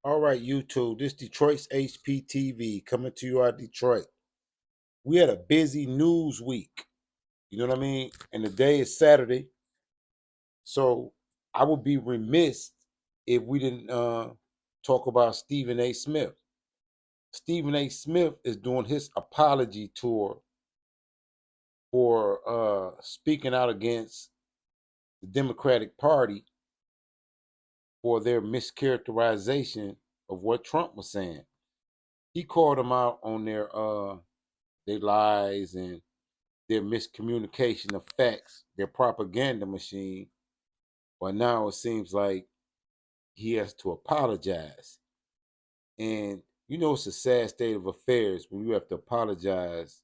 All right, YouTube, this Detroit's HPTV coming to you out of Detroit. We had a busy news week. You know what I mean? And the day is Saturday. So I would be remiss if we didn't talk about Stephen A. Smith. Stephen A. Smith is doing his apology tour for speaking out against the Democratic Party for their mischaracterization of what Trump was saying. He called them out on their lies and their miscommunication of facts, their propaganda machine. But now it seems like he has to apologize. And you know it's a sad state of affairs when you have to apologize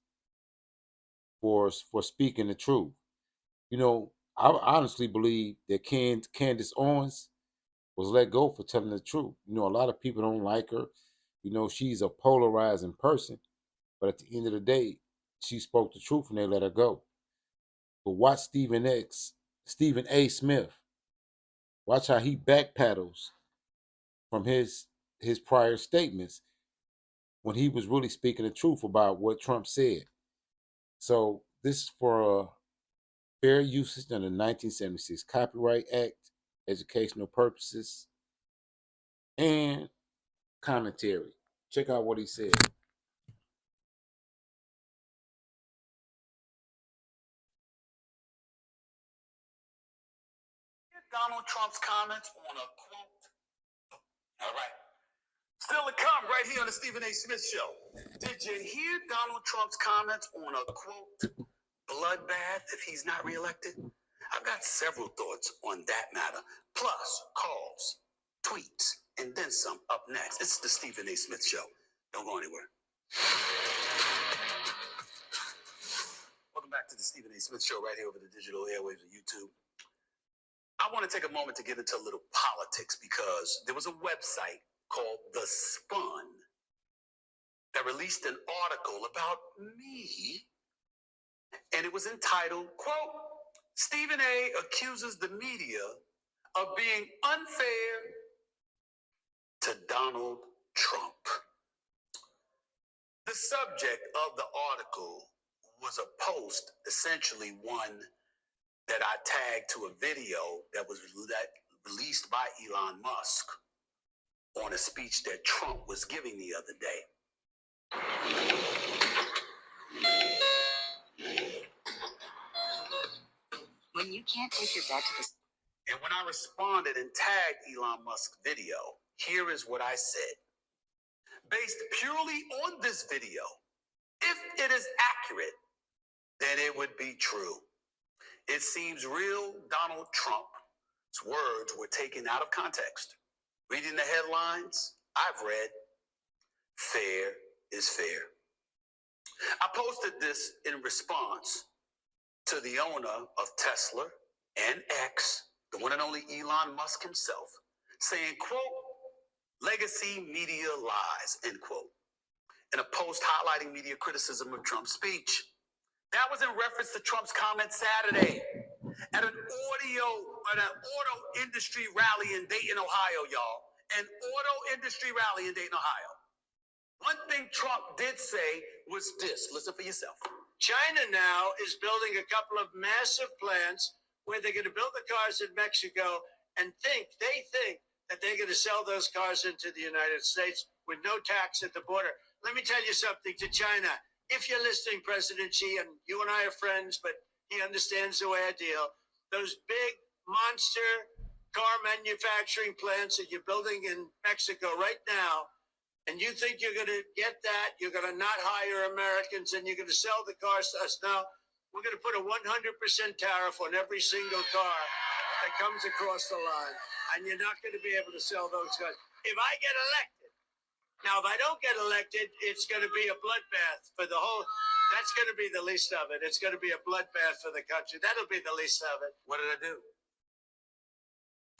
for speaking the truth. You know, I honestly believe that Candace Owens was let go for telling the truth. You know, a lot of people don't like her. You know, she's a polarizing person, but at the end of the day, she spoke the truth and they let her go. But watch Stephen A. Smith. Watch how he backpedals from his prior statements when he was really speaking the truth about what Trump said. So this is for fair usage under the 1976 Copyright Act, educational purposes, and commentary. Check out what he said. Donald Trump's comments on a quote. All right. Still to come right here on the Stephen A. Smith Show. Did you hear Donald Trump's comments on a quote bloodbath if he's not reelected? I've got several thoughts on that matter, plus calls, tweets, and then some up next. It's the Stephen A. Smith Show. Don't go anywhere. Welcome back to the Stephen A. Smith Show right here over the digital airwaves of YouTube. I want to take a moment to get into a little politics because there was a website called The Spun that released an article about me, and it was entitled, quote, Stephen A. accuses the media of being unfair to Donald Trump. The subject of the article was a post, essentially one that I tagged to a video that was released by Elon Musk on a speech that Trump was giving the other day. When you can't take your bed to the... And when I responded and tagged Elon Musk's video, here is what I said. Based purely on this video, if it is accurate, then it would be true. It seems real Donald Trump's words were taken out of context. Reading the headlines, I've read, fair is fair. I posted this in response to the owner of Tesla and X, the one and only Elon Musk himself, saying, quote, legacy media lies, end quote, in a post highlighting media criticism of Trump's speech. That was in reference to Trump's comment Saturday at an auto industry rally in Dayton, Ohio, y'all. An auto industry rally in Dayton, Ohio. One thing Trump did say was this. Listen for yourself. China now is building a couple of massive plants where they're going to build the cars in Mexico and they think that they're going to sell those cars into the United States with no tax at the border. Let me tell you something to China. If you're listening, President Xi, and you and I are friends, but he understands the way I deal, those big monster car manufacturing plants that you're building in Mexico right now, and you think you're going to get that, you're going to not hire Americans, and you're going to sell the cars to us. Now, we're going to put a 100% tariff on every single car that comes across the line, and you're not going to be able to sell those cars. If I get elected, now, if I don't get elected, it's going to be a bloodbath for the whole... That's going to be the least of it. It's going to be a bloodbath for the country. That'll be the least of it. What did I do?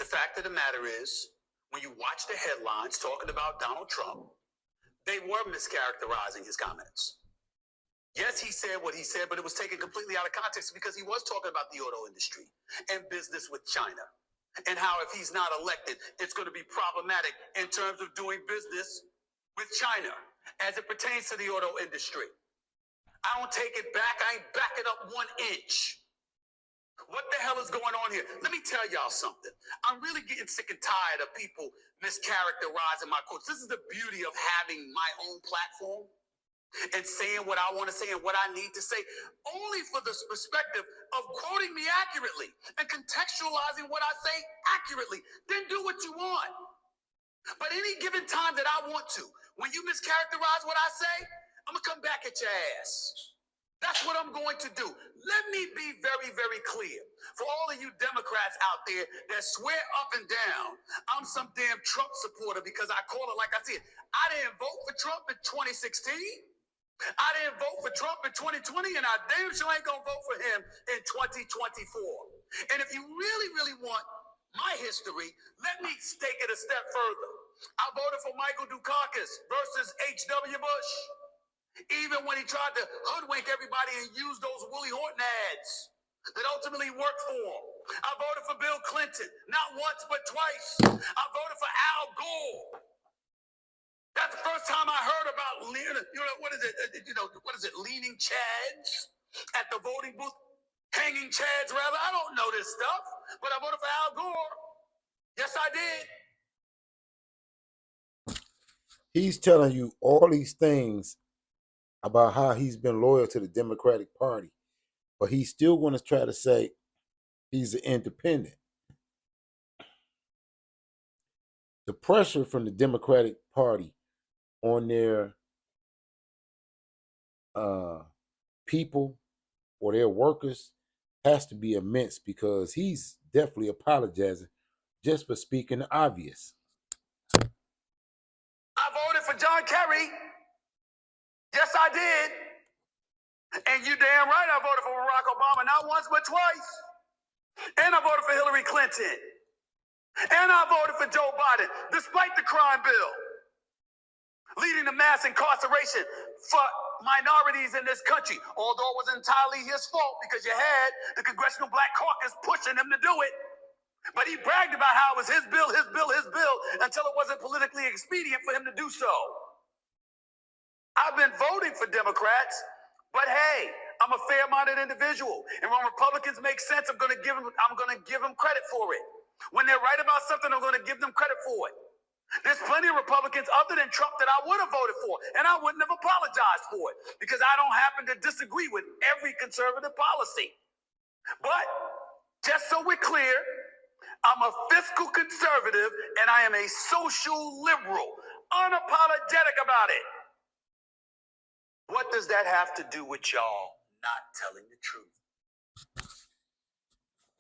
The fact of the matter is, when you watch the headlines talking about Donald Trump, they were mischaracterizing his comments. Yes, he said what he said, but it was taken completely out of context because he was talking about the auto industry and business with China. and how if he's not elected, it's going to be problematic in terms of doing business with China as it pertains to the auto industry. I don't take it back. I ain't backing up 1 inch. What the hell is going on here? Let me tell y'all something. I'm really getting sick and tired of people mischaracterizing my quotes. This is the beauty of having my own platform and saying what I want to say and what I need to say, only for the perspective of quoting me accurately and contextualizing what I say accurately. Then do what you want. But any given time that I want to, when you mischaracterize what I say, I'm going to come back at your ass. That's what I'm going to do. Let me be very, very clear. For all of you Democrats out there that swear up and down, I'm some damn Trump supporter because I call it like I see it. I didn't vote for Trump in 2016. I didn't vote for Trump in 2020, and I damn sure ain't going to vote for him in 2024. And if you really, really want my history, let me take it a step further. I voted for Michael Dukakis versus H.W. Bush. Even when he tried to hoodwink everybody and use those Willie Horton ads that ultimately worked for him. I voted for Bill Clinton, not once but twice. I voted for Al Gore. That's the first time I heard about, what is it, leaning Chads at the voting booth? Hanging Chads, rather. I don't know this stuff, but I voted for Al Gore. Yes, I did. He's telling you all these things about how he's been loyal to the Democratic Party, but he's still going to try to say he's an independent. The pressure from the Democratic Party on their people or their workers has to be immense because he's definitely apologizing just for speaking the obvious. I voted for John Kerry. Yes, I did. And you damn right I voted for Barack Obama, not once but twice. And I voted for Hillary Clinton. And I voted for Joe Biden, despite the crime bill leading to mass incarceration for minorities in this country, although it was entirely his fault because you had the Congressional Black Caucus pushing him to do it. But he bragged about how it was his bill until it wasn't politically expedient for him to do so. I've been voting for Democrats, but hey, I'm a fair-minded individual. And when Republicans make sense, I'm going to give them credit for it. When they're right about something, I'm going to give them credit for it. There's plenty of Republicans other than Trump that I would have voted for, and I wouldn't have apologized for it because I don't happen to disagree with every conservative policy. But just so we're clear, I'm a fiscal conservative and I am a social liberal, unapologetic about it. What does that have to do with y'all not telling the truth?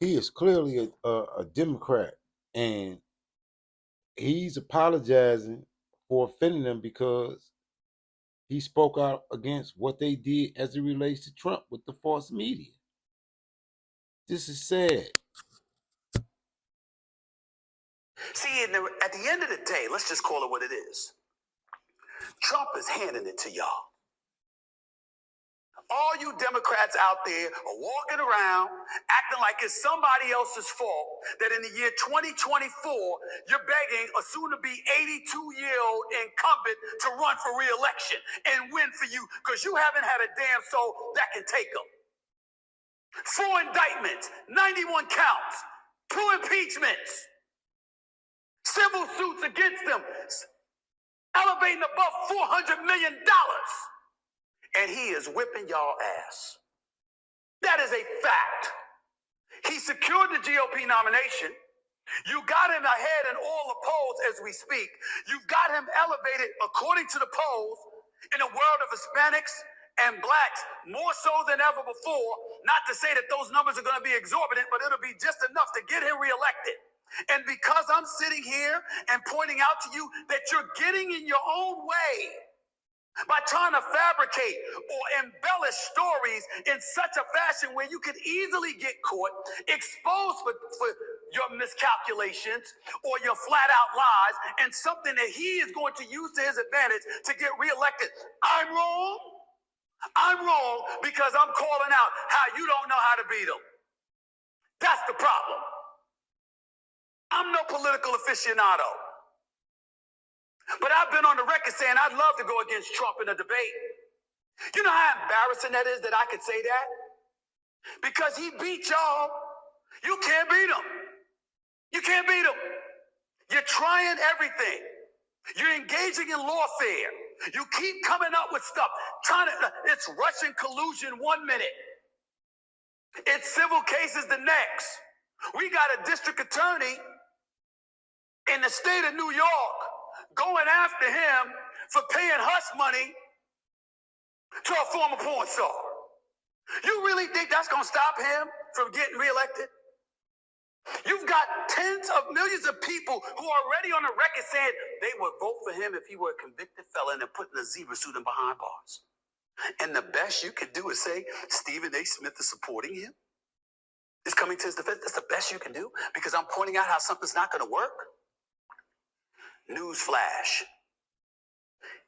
He is clearly a Democrat, and he's apologizing for offending them because he spoke out against what they did as it relates to Trump with the false media. This is sad. See, at the end of the day, let's just call it what it is. Trump is handing it to y'all. All you Democrats out there are walking around acting like it's somebody else's fault that in the year 2024, you're begging a soon-to-be 82-year-old incumbent to run for re-election and win for you because you haven't had a damn soul that can take them. 4 indictments, 91 counts, 2 impeachments, civil suits against them, elevating above $400 million. And he is whipping y'all ass. That is a fact. He secured the GOP nomination. You got him ahead in all the polls as we speak. You've got him elevated, according to the polls, in a world of Hispanics and blacks more so than ever before. Not to say that those numbers are going to be exorbitant, but it'll be just enough to get him reelected. And because I'm sitting here and pointing out to you that you're getting in your own way by trying to fabricate or embellish stories in such a fashion where you could easily get caught, exposed for your miscalculations or your flat out lies, and something that he is going to use to his advantage to get reelected. I'm wrong. I'm wrong because I'm calling out how you don't know how to beat them. That's the problem. I'm no political aficionado. But I've been on the record saying I'd love to go against Trump in a debate. You know how embarrassing that is that I could say that? Because he beat y'all. You can't beat him. You can't beat him. You're trying everything. You're engaging in lawfare. You keep coming up with stuff. It's Russian collusion 1 minute. It's civil cases the next. We got a district attorney in the state of New York going after him for paying hush money to a former porn star. You really think that's going to stop him from getting reelected? You've got tens of millions of people who are already on the record saying they would vote for him if he were a convicted felon and put in a zebra suit and behind bars. And the best you could do is say Stephen A. Smith is supporting him, is coming to his defense. That's the best you can do because I'm pointing out how something's not going to work. Newsflash.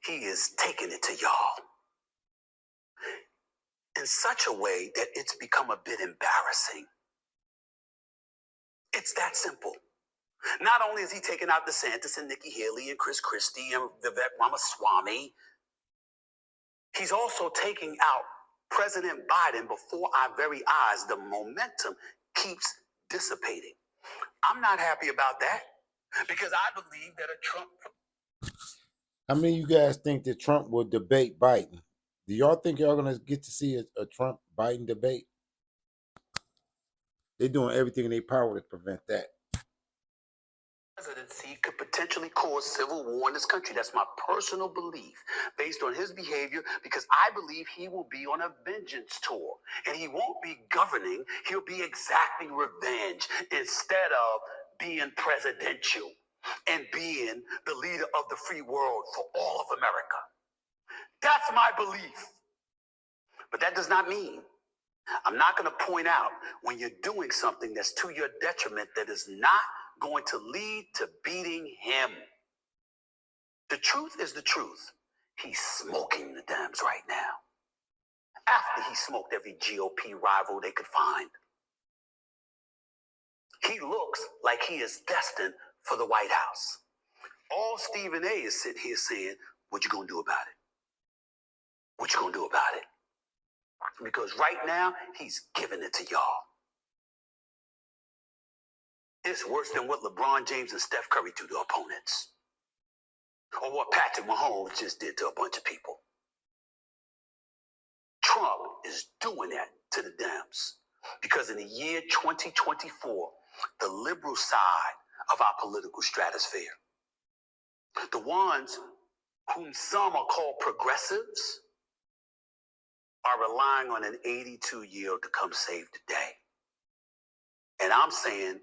He is taking it to y'all in such a way that it's become a bit embarrassing. It's that simple. Not only is he taking out DeSantis and Nikki Haley and Chris Christie and Vivek Ramaswamy, he's also taking out President Biden before our very eyes. The momentum keeps dissipating. I'm not happy about that because I believe that a Trump... How many of you guys think that Trump will debate Biden? Do y'all think y'all gonna get to see a Trump-Biden debate? They're doing everything in their power to prevent that. Presidency could potentially cause civil war in this country. That's my personal belief based on his behavior because I believe he will be on a vengeance tour and he won't be governing. He'll be exacting revenge instead of being presidential and being the leader of the free world for all of America. That's my belief. But that does not mean I'm not going to point out when you're doing something that's to your detriment that is not going to lead to beating him. The truth is the truth. He's smoking the Dems right now. After he smoked every GOP rival they could find. He looks like he is destined for the White House. All Stephen A. is sitting here saying, what you gonna do about it? What you gonna do about it? Because right now, he's giving it to y'all. It's worse than what LeBron James and Steph Curry do to opponents. Or what Patrick Mahomes just did to a bunch of people. Trump is doing that to the Dems. Because in the year 2024, the liberal side of our political stratosphere, the ones whom some are called progressives, are relying on an 82 yield to come save the day. And I'm saying,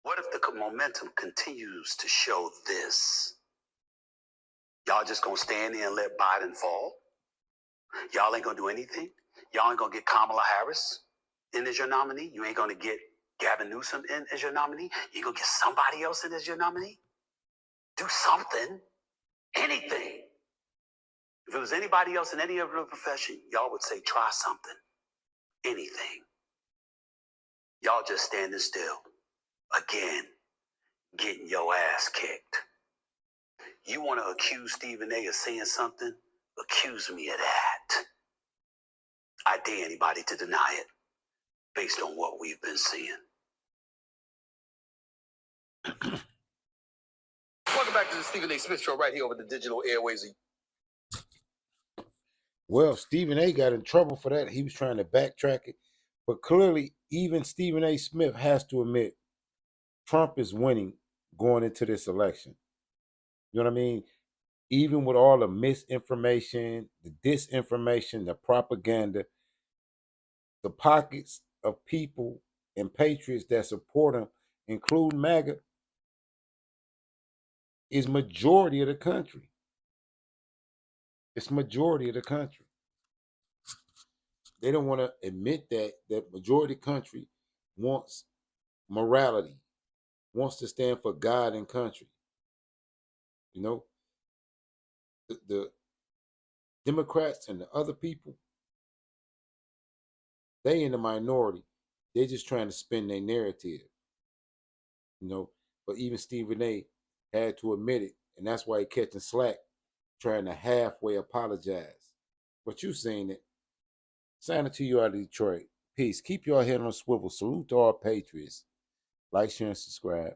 what if the momentum continues to show this? Y'all just gonna stand there and let Biden fall? Y'all ain't gonna do anything? Y'all ain't gonna get Kamala Harris in as your nominee? You ain't gonna get Gavin Newsom in as your nominee? You gonna get somebody else in as your nominee? Do something. Anything. If it was anybody else in any other profession, y'all would say, try something. Anything. Y'all just standing still. Again, getting your ass kicked. You want to accuse Stephen A. of saying something? Accuse me of that. I dare anybody to deny it based on what we've been seeing. Welcome back to the Stephen A. Smith Show right here over the digital airways. Well, Stephen A. got in trouble for that. He was trying to backtrack it. But clearly, even Stephen A. Smith has to admit Trump is winning going into this election. You know what I mean? Even with all the misinformation, the disinformation, the propaganda, the pockets of people and patriots that support him, including MAGA, is majority of the country. It's majority of the country. They don't want to admit that majority of the country wants morality, wants to stand for God and country. You know, the Democrats and the other people, they in the minority. They're just trying to spin their narrative. You know, But even Stephen A had to admit it, and that's why he catching slack, trying to halfway apologize. But you seen it. Signing to you out of Detroit. Peace. Keep your head on a swivel. Salute to all patriots. Like, share, and subscribe.